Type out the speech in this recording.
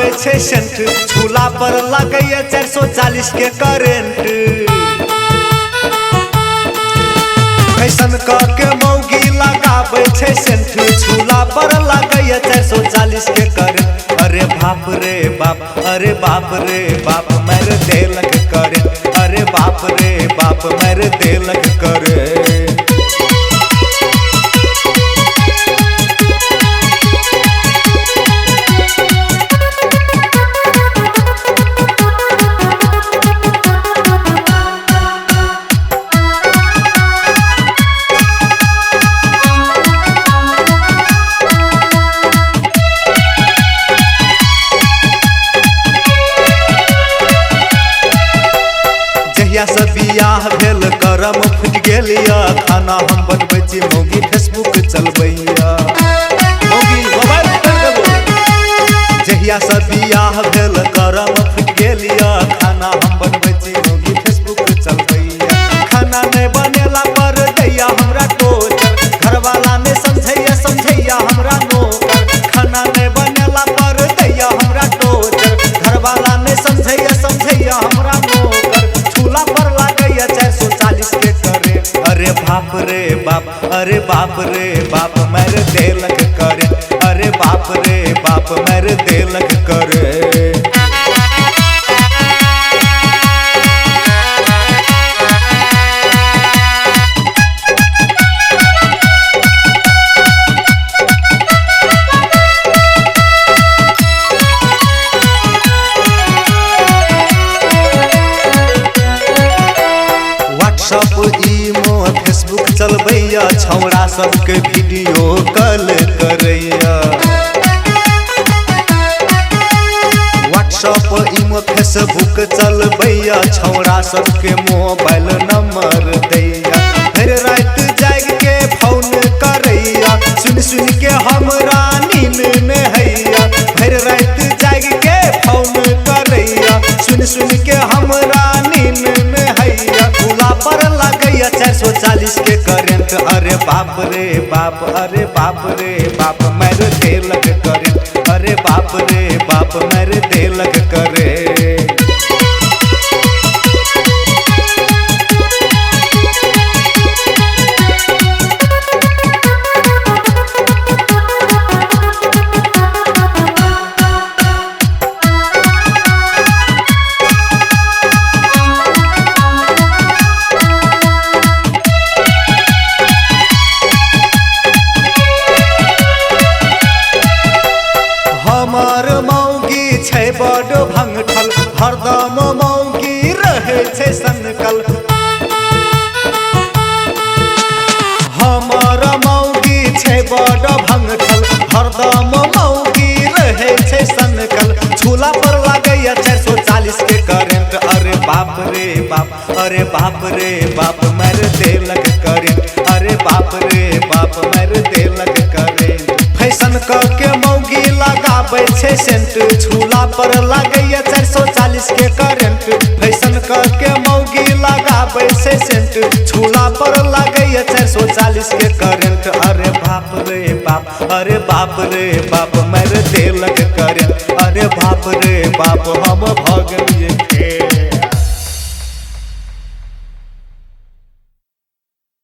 लगाबै छै सेंट, झूला पर लगैया 440 के करेंट। फैशन के मौगी लगाबै छै सेंट, झूला पर लगैया 440 के करेंट। अरे बाप रे बाप, अरे बाप रे बाप मेरे देलक करेंट। अरे बाप रे बाप मेरे देलक करेंट। जहिया से बियाह भेल करम फुट गेलिया, खाना हम बनबै छी मौगी फेसबुक चलबैया। मौगी मोबाइल कर देबो। जहिया से बियाह भेल करम फुट गेलिया, खाना हम बनबै छी मौगी फेसबुक चलबैया। खाना नहीं बनेला पर दैया हमरा टोचर, घरवाला ने समझैया हमरा नौकर। खाना नहीं बनेला पर दैया हमरा टोचर, घरवाला ने समझैया हमरा नौकर। झूला पर लागैया 440 के करेंट। अरे बाप रे बाप, अरे बाप रे बाप मेरे देलक करेंट। अरे बाप रे बाप मेरे देलक करेंट। व्हाट्सएप इमो फेसबुक चलबैया, छौड़ा सबके वीडियो कॉल करैया। व्हाट्सएप इमो फेसबुक चलबैया, छौड़ा सबके मोबाइल नंबर दैया। फिर रात जाग के फोन करैया, सुन के हमरा नींद में हैया। फिर रात जाग के फोन करैया, सुन के हमरा नींद में हैया। झूला पर लगैया 440 के करेंट। अरे बाप रे बाप, अरे बाप रे बाप मेरे देलक करेंट। अरे बाप रे बाप मेरे देलक करेंट। हमर मौगी छै बड़ भंगठल, हरदम मौगी रहे छै सनकल। हमर मौगी छै बड़ भंगठल, हरदम मौगी रहे छै सनकल। झूला पर लगैया 440 के करेंट। अरे बाप रे बाप, अरे बाप रे बाप मेरे देलक करेंट। अरे बाप रे बाप मेरे देलक करेंट। फैशन के मौगी लगाबै छै सेंट, झूला पर लगैया 440 के करेंट। फैशन के मौगी लगाबै छै सेंट, झूला पर लगैया 440 के करेंट। अरे बाप रे बाप, अरे बाप रे बाप मेरे देलक करेंट। अरे बाप रे बाप हम भगनी